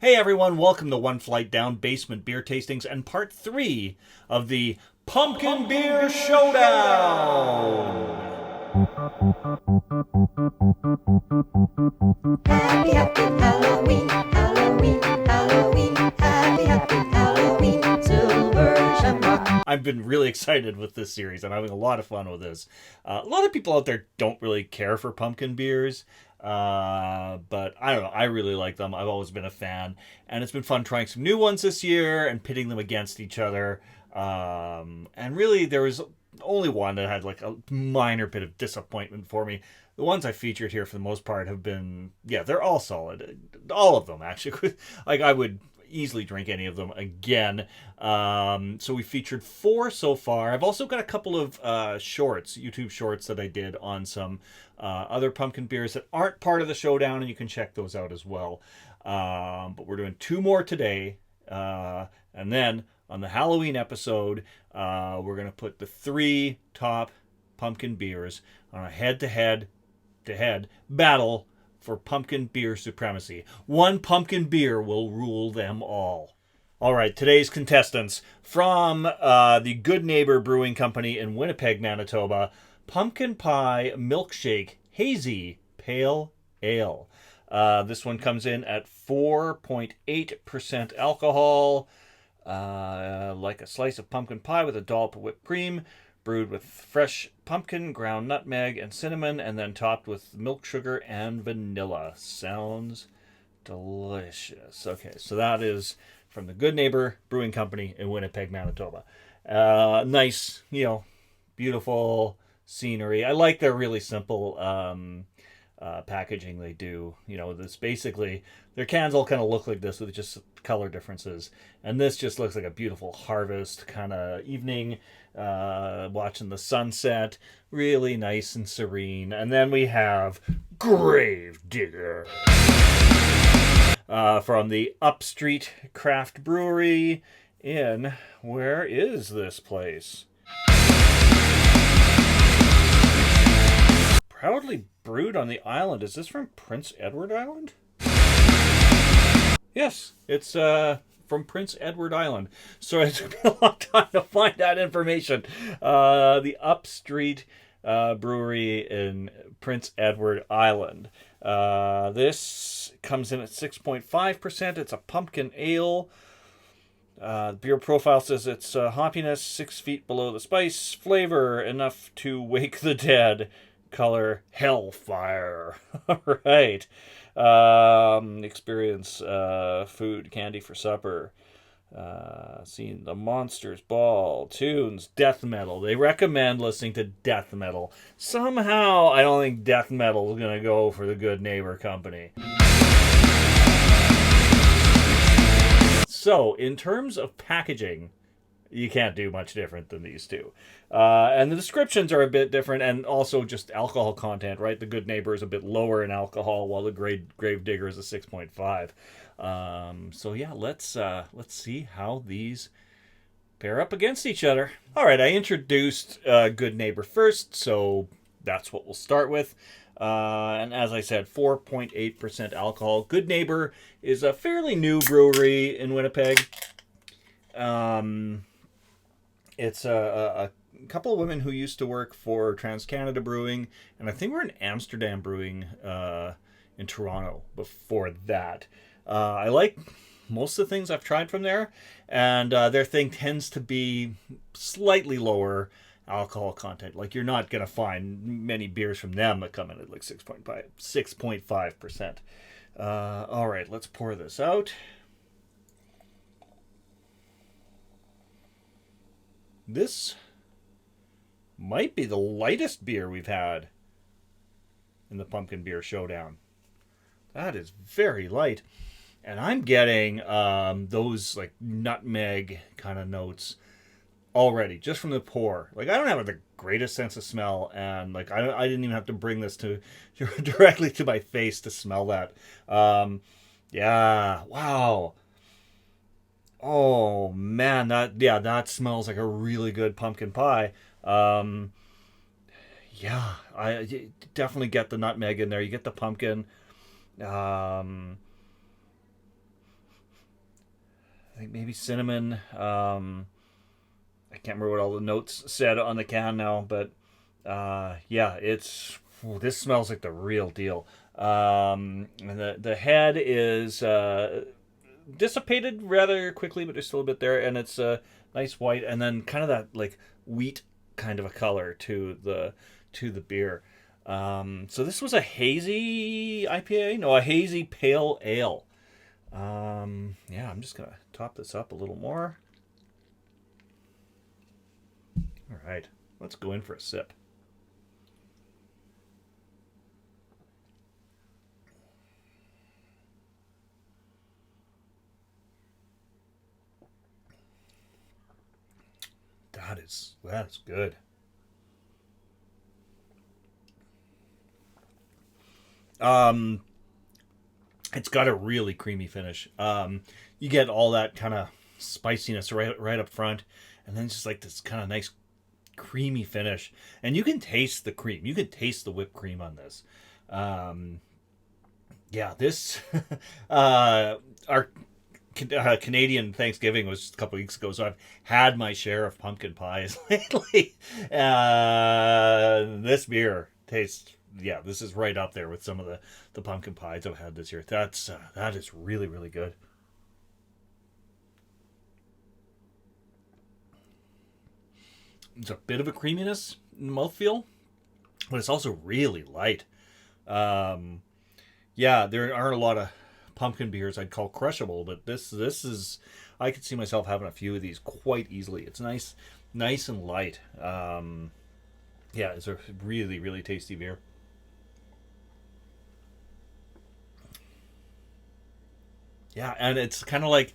Hey everyone, welcome to One Flight Down Basement Beer Tastings and part 3 of the Pumpkin Beer Showdown! Happy, happy Halloween, Halloween, Halloween, happy, happy Halloween, silver shamrock. I've been really excited with this series. I'm having a lot of fun with this. A lot of people out there don't really care for pumpkin beers, but I don't know. I really like them. I've always been a fan, and it's been fun trying some new ones this year and pitting them against each other. And really, there was only one that had like a minor bit of disappointment for me. The ones I featured here for the most part have been, they're all solid. All of them, actually. Like, I would easily drink any of them again. So we featured 4 so far. I've also got a couple of shorts, YouTube shorts that I did on some other pumpkin beers that aren't part of the showdown, and you can check those out as well. But we're doing 2 more today. And then on the Halloween episode, we're going to put the 3 top pumpkin beers on a head-to-head battle for pumpkin beer supremacy. One pumpkin beer will rule them all. All right, today's contestants from the Good Neighbour Brewing Company in Winnipeg, Manitoba, Pumpkin Pie Milkshake Hazy Pale Ale. This one comes in at 4.8% alcohol, like a slice of pumpkin pie with a dollop of whipped cream, brewed with fresh pumpkin, ground nutmeg, and cinnamon, and then topped with milk sugar and vanilla. Sounds delicious. Okay, so that is from the Good Neighbour Brewing Company in Winnipeg, Manitoba. Nice, beautiful scenery. I like their really simple packaging they do. This basically, their cans all kind of look like this with just color differences. And this just looks like a beautiful harvest kind of evening, watching the sunset. Really nice and serene. And then we have Gravedigger from the Upstreet Craft Brewery in, where is this place? Proudly brewed on the island. Is this from Prince Edward Island? Yes, it's from Prince Edward Island. So it took me a long time to find that information. The Upstreet Brewery in Prince Edward Island. This comes in at 6.5%. It's a pumpkin ale. The beer profile says it's hoppiness 6 feet below the spice. Flavor enough to wake the dead. Color hellfire. All right. Experience food, candy for supper. Seeing the Monsters Ball, tunes, death metal. They recommend listening to death metal. Somehow, I don't think death metal is going to go for the Good Neighbour Company. So, in terms of packaging, you can't do much different than these two. And the descriptions are a bit different, and also just alcohol content, right? The Good Neighbour is a bit lower in alcohol, while the Gravedigger is a 6.5. So yeah, let's see how these pair up against each other. All right, I introduced Good Neighbour first, so that's what we'll start with. And as I said, 4.8% alcohol. Good Neighbour is a fairly new brewery in Winnipeg. It's a couple of women who used to work for Trans-Canada Brewing, and I think we're in Amsterdam Brewing in Toronto before that. I like most of the things I've tried from there, and their thing tends to be slightly lower alcohol content. Like, you're not going to find many beers from them that come in at like 6.5%. All right, let's pour this out. This might be the lightest beer we've had in the Pumpkin Beer Showdown. That is very light. And I'm getting those like nutmeg kind of notes already, just from the pour. Like, I don't have the greatest sense of smell, and like I didn't even have to bring this to directly to my face to smell that. Yeah, wow. Oh man, that smells like a really good pumpkin pie. I definitely get the nutmeg in there. You get the pumpkin. think maybe cinnamon. I can't remember what all the notes said on the can now, but yeah, this smells like the real deal. And the head is dissipated rather quickly, but there's still a bit there, and it's nice white, and then kind of that like wheat kind of a color to the beer. So this was a hazy IPA, no, a hazy pale ale. Yeah, I'm just gonna top this up a little more. All right, let's go in for a sip. That is good. It's got a really creamy finish. You get all that kind of spiciness right up front, and then just like this kind of nice creamy finish. And you can taste the cream. You can taste the whipped cream on this. Yeah, this our Canadian Thanksgiving was a couple weeks ago, so I've had my share of pumpkin pies lately. This beer tastes, yeah, this is right up there with some of the pumpkin pies I've had this year. That is really, really good. There's a bit of a creaminess in the mouthfeel, but it's also really light. Yeah, there aren't a lot of pumpkin beers I'd call crushable, but this is, I could see myself having a few of these quite easily. It's nice and light. Yeah, it's a really, really tasty beer. Yeah, and it's kind of like,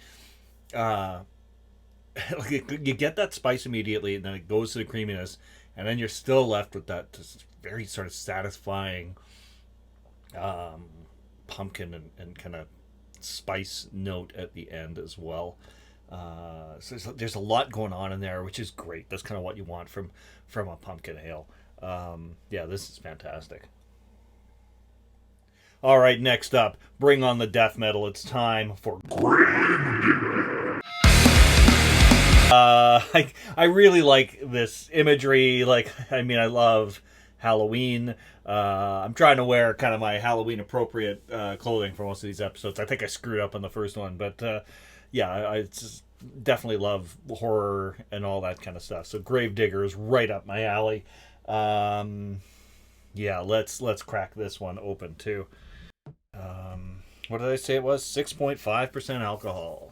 like you get that spice immediately, and then it goes to the creaminess, and then you're still left with that just very sort of satisfying pumpkin and kind of spice note at the end as well. So there's a lot going on in there, which is great. That's kind of what you want from a pumpkin ale. Yeah, this is fantastic. All right, next up, bring on the death metal. It's time for I really like this imagery. Like, I mean, I love Halloween. I'm trying to wear kind of my Halloween appropriate clothing for most of these episodes. I think I screwed up on the first one, but yeah, I just definitely love horror and all that kind of stuff. So Gravedigger is right up my alley. Yeah, let's crack this one open too. What did I say it was? 6.5% alcohol.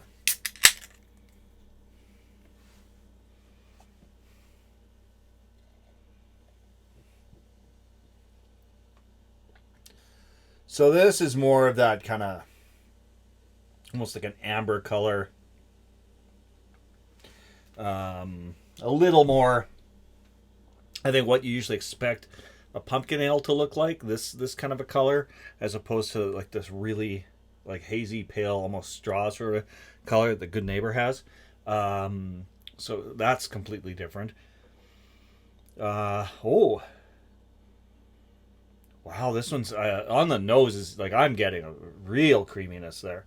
So this is more of that kind of almost like an amber color. A little more, I think, what you usually expect a pumpkin ale to look like. This kind of a color, as opposed to like this really like hazy pale, almost straw sort of color that Good Neighbor has. So that's completely different. Oh, wow, this one's on the nose is like I'm getting a real creaminess there.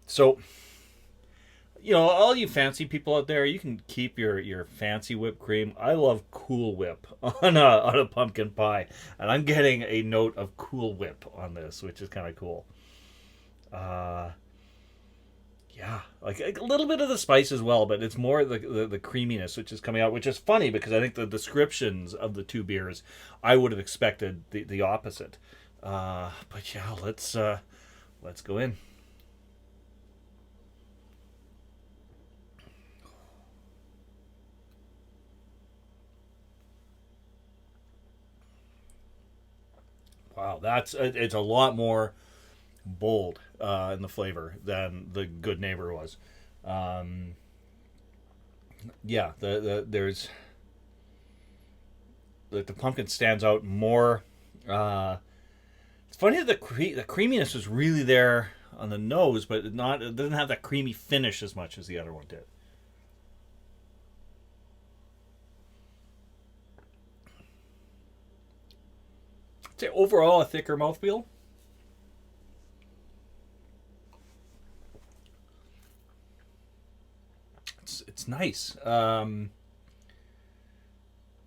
So, you know, all you fancy people out there, you can keep your fancy whipped cream. I love Cool Whip on a pumpkin pie, and I'm getting a note of Cool Whip on this, which is kind of cool. Yeah, like a little bit of the spice as well, but it's more the creaminess which is coming out, which is funny because I think the descriptions of the two beers, I would have expected the opposite. But yeah, let's go in. Wow, it's a lot more bold in the flavor than the Good Neighbor was. Yeah, there's the pumpkin stands out more. It's funny that the creaminess was really there on the nose, but it doesn't have that creamy finish as much as the other one did. I'd say overall a thicker mouthfeel. it's nice.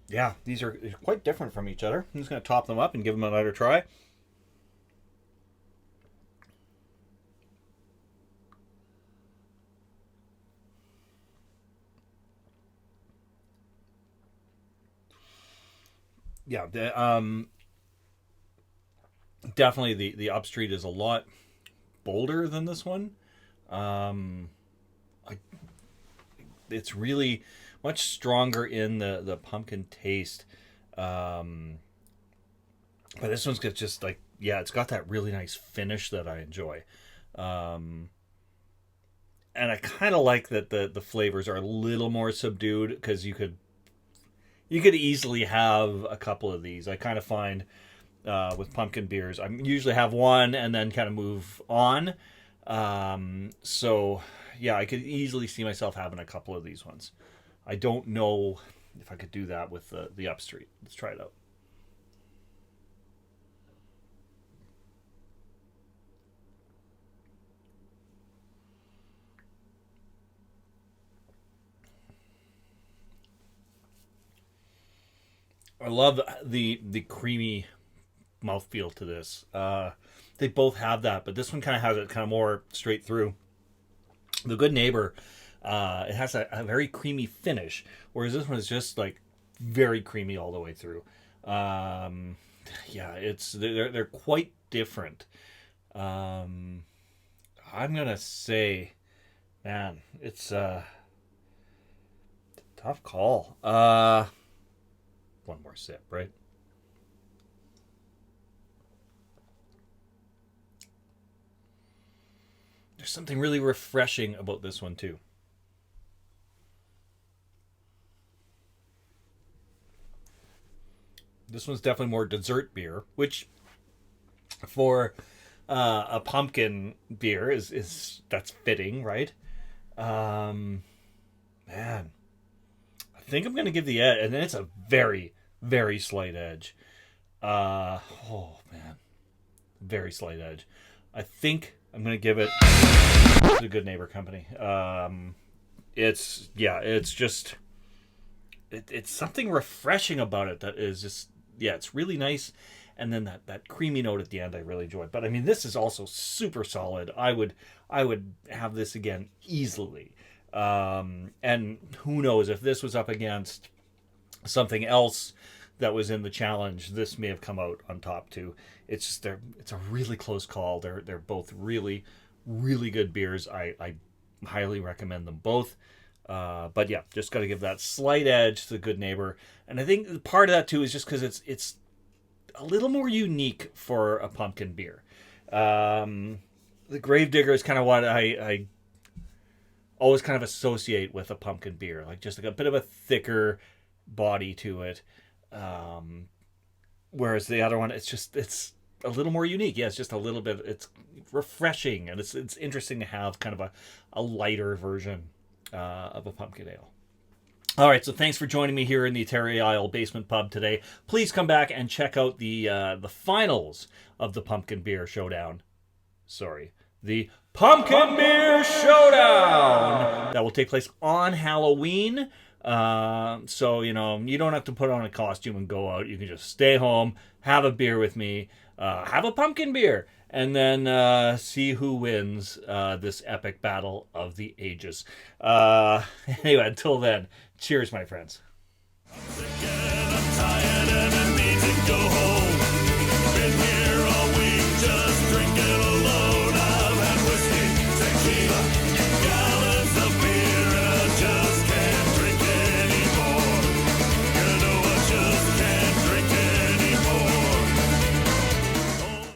Yeah, these are quite different from each other. I'm just going to top them up and give them another try. Yeah, definitely the Upstreet is a lot bolder than this one. It's really much stronger in the pumpkin taste. But this one's got just like, yeah, it's got that really nice finish that I enjoy. And I kind of like that the flavors are a little more subdued, because you could easily have a couple of these. I kind of find with pumpkin beers, I usually have one and then kind of move on. So yeah, I could easily see myself having a couple of these ones. I don't know if I could do that with the Upstreet. Let's try it out. I love the creamy mouthfeel to this. They both have that, but this one kind of has it kind of more straight through. The Good Neighbor, it has a very creamy finish, whereas this one is just like very creamy all the way through. Yeah, they're quite different. I'm gonna say, man, it's a tough call. One more sip, right? There's something really refreshing about this one too. This one's definitely more dessert beer, which for a pumpkin beer is that's fitting, right? Man, I think I'm gonna give the edge, and then it's a very, very slight edge. Oh man, very slight edge. I think I'm gonna give it to the Good Neighbor Company. It's just it's something refreshing about it that is just, yeah, it's really nice. And then that creamy note at the end I really enjoyed. But I mean, this is also super solid. I would have this again easily. And who knows, if this was up against something else that was in the challenge, this may have come out on top too. It's just it's a really close call. They're both really, really good beers. I highly recommend them both. But yeah, just got to give that slight edge to the Good Neighbor. And I think part of that too is just because it's a little more unique for a pumpkin beer. The Gravedigger is kind of what I always kind of associate with a pumpkin beer, like just like a bit of a thicker body to it. Whereas the other one, it's a little more unique. Yeah, it's just a little bit, it's refreshing, and it's interesting to have kind of a lighter version of a pumpkin ale. All right, so thanks for joining me here in the Terry Isle Basement Pub today. Please come back and check out the finals of the Pumpkin Beer Showdown. Sorry, the Pumpkin Beer Showdown that will take place on Halloween. So you don't have to put on a costume and go out. You can just stay home, have a beer with me, have a pumpkin beer, and then see who wins this epic battle of the ages. Anyway, until then, cheers, my friends. I'm sick and I'm tired and I need to go home.